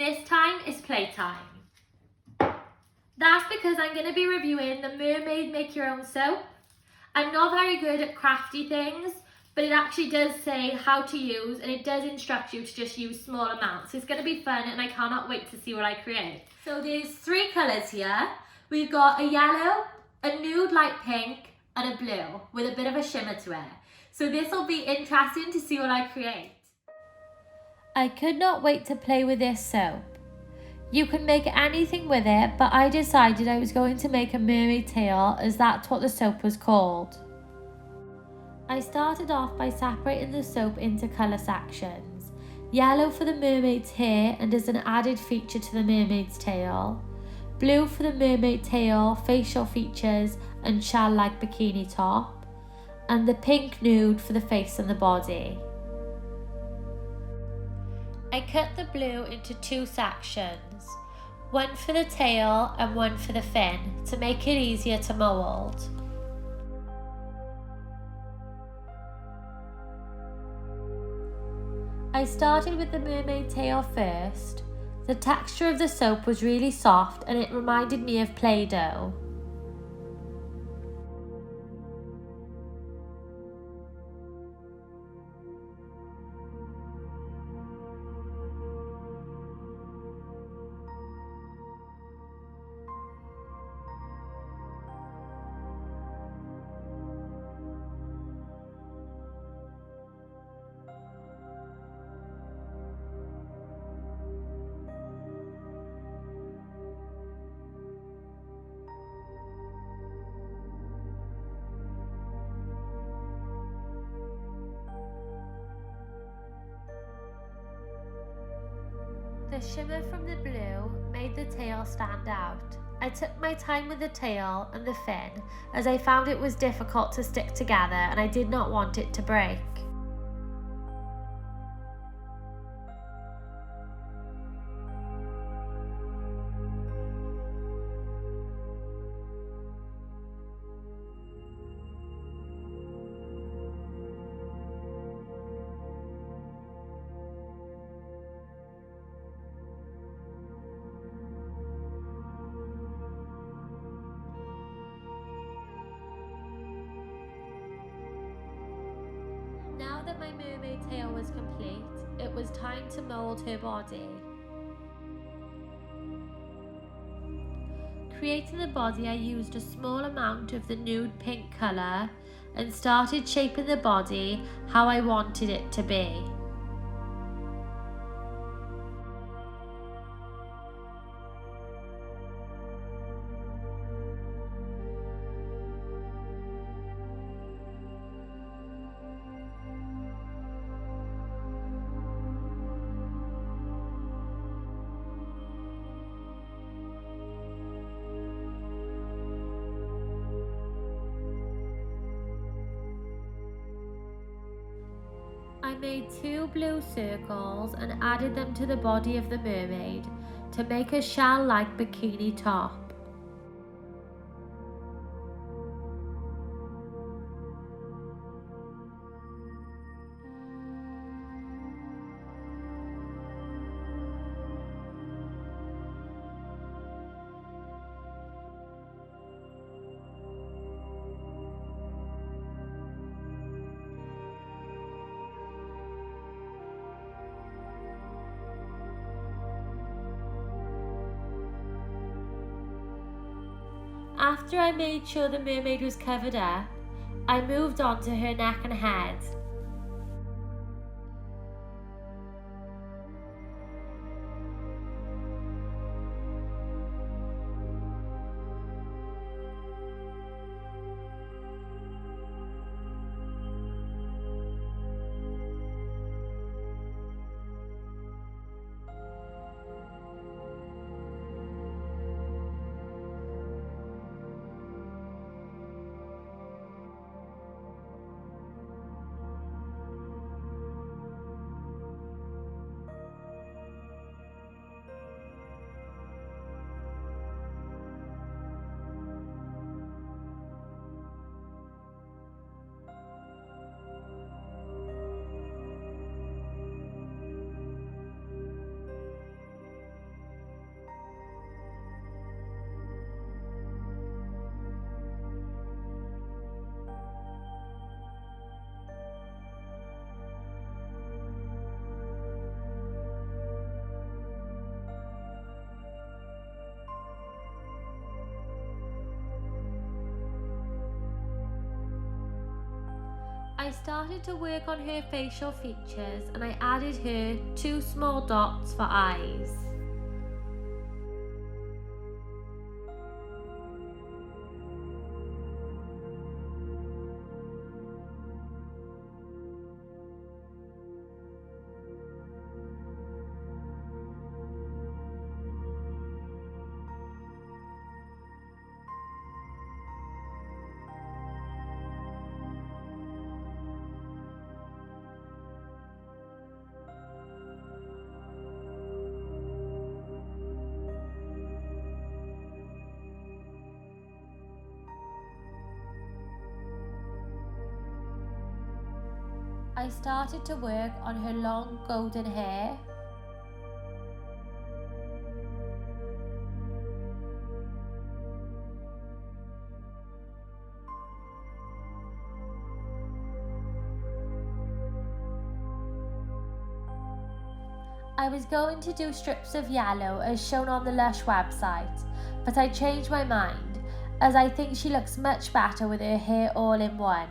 this time is playtime. That's because I'm going to be reviewing the Mermaid Make Your Own soap. I'm not very good at crafty things, but it actually does say how to use, and it does instruct you to just use small amounts. So it's going to be fun, and I cannot wait to see what I create. So there's 3 colours here. We've got a yellow, a nude light pink, and a blue with a bit of a shimmer to it. So this will be interesting to see what I create. I could not wait to play with this soap. You can make anything with it, but I decided I was going to make a mermaid tail as that's what the soap was called. I started off by separating the soap into colour sections. Yellow for the mermaid's hair and as an added feature to the mermaid's tail. Blue for the mermaid tail, facial features and shell-like bikini top. And the pink nude for the face and the body. I cut the blue into 2 sections, one for the tail and one for the fin to make it easier to mould. I started with the mermaid tail first. The texture of the soap was really soft and it reminded me of Play-Doh. The shimmer from the blue made the tail stand out. I took my time with the tail and the fin as I found it was difficult to stick together and I did not want it to break. Now that my mermaid tail was complete, it was time to mould her body. Creating the body, I used a small amount of the nude pink colour and started shaping the body how I wanted it to be. I made 2 blue circles and added them to the body of the mermaid to make a shell-like bikini top. After I made sure the mermaid was covered up, I moved on to her neck and head. I started to work on her facial features and I added her 2 small dots for eyes. I started to work on her long golden hair. I was going to do strips of yellow as shown on the Lush website, but I changed my mind as I think she looks much better with her hair all in one.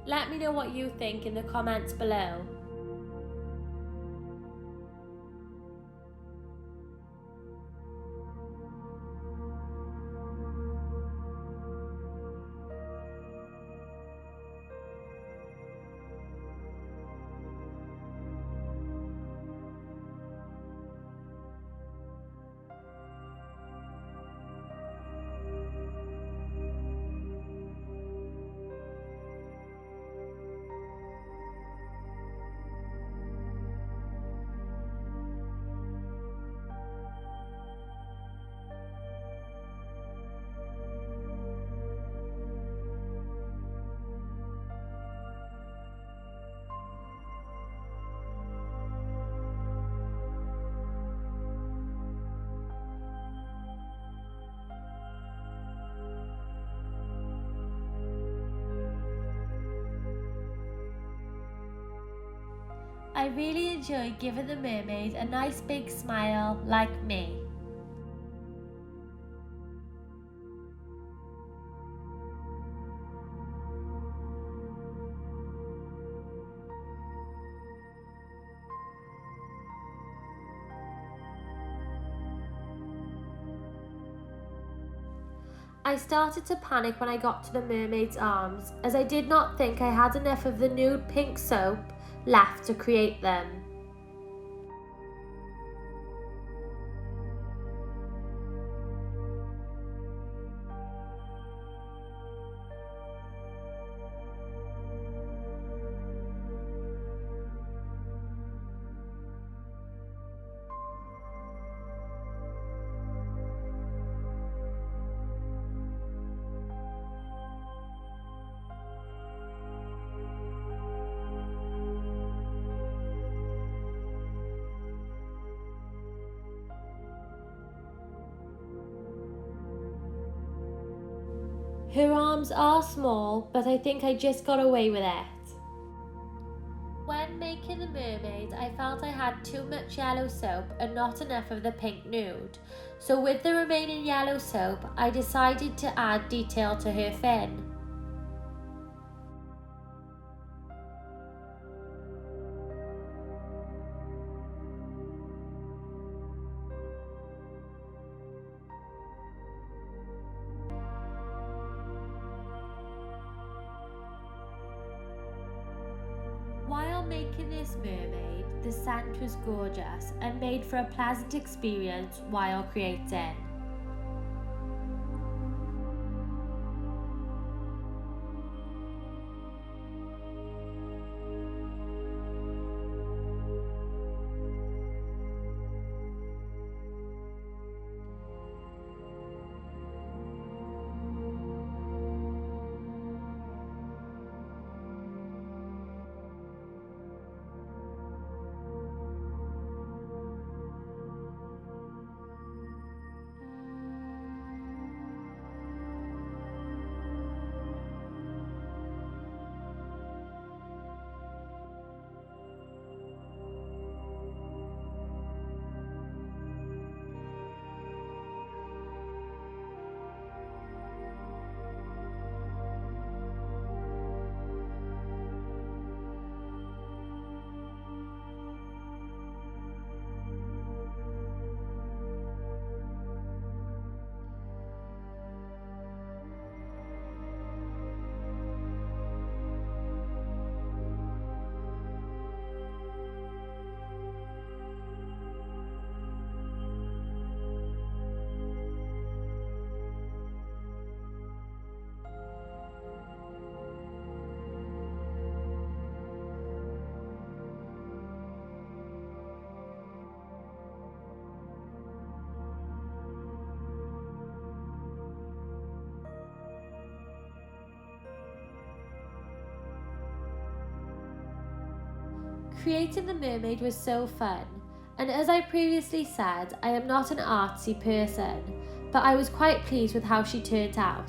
Let me know what you think in the comments below. I really enjoy giving the mermaid a nice big smile like me. I started to panic when I got to the mermaid's arms, as I did not think I had enough of the nude pink soap left to create them. Her arms are small, but I think I just got away with it. When making the mermaid, I felt I had too much yellow soap and not enough of the pink nude. So with the remaining yellow soap, I decided to add detail to her fin. While making this mermaid, the scent was gorgeous and made for a pleasant experience while creating. Creating the mermaid was so fun, and as I previously said, I am not an artsy person, but I was quite pleased with how she turned out.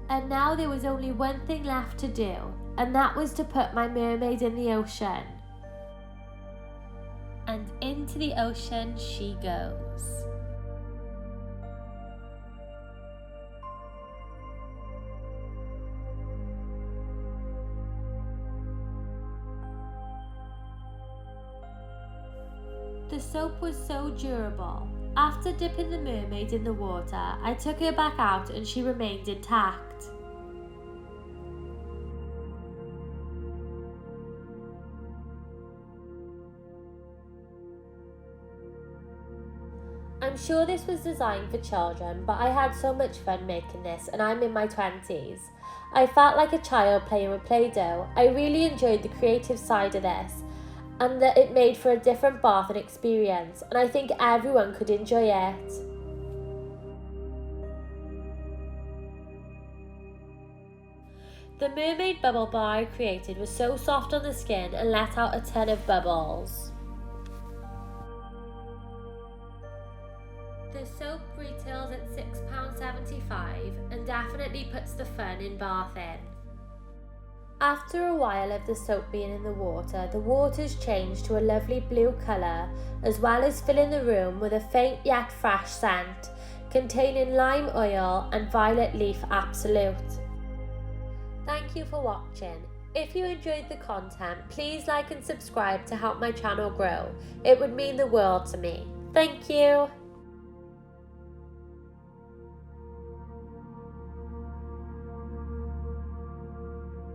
And now there was only one thing left to do, and that was to put my mermaid in the ocean. And into the ocean she goes. The soap was so durable. After dipping the mermaid in the water, I took her back out and she remained intact. I'm sure this was designed for children, but I had so much fun making this, and I'm in my 20s. I felt like a child playing with Play-Doh. I really enjoyed the creative side of this, and that it made for a different bathing experience, and I think everyone could enjoy it. The mermaid bubble bar I created was so soft on the skin and let out a ton of bubbles. The soap retails at £6.75 and definitely puts the fun in bathing. After a while of the soap being in the water's changed to a lovely blue colour, as well as filling the room with a faint yet fresh scent containing lime oil and violet leaf absolute. Thank you for watching. If you enjoyed the content, please like and subscribe to help my channel grow. It would mean the world to me. Thank you.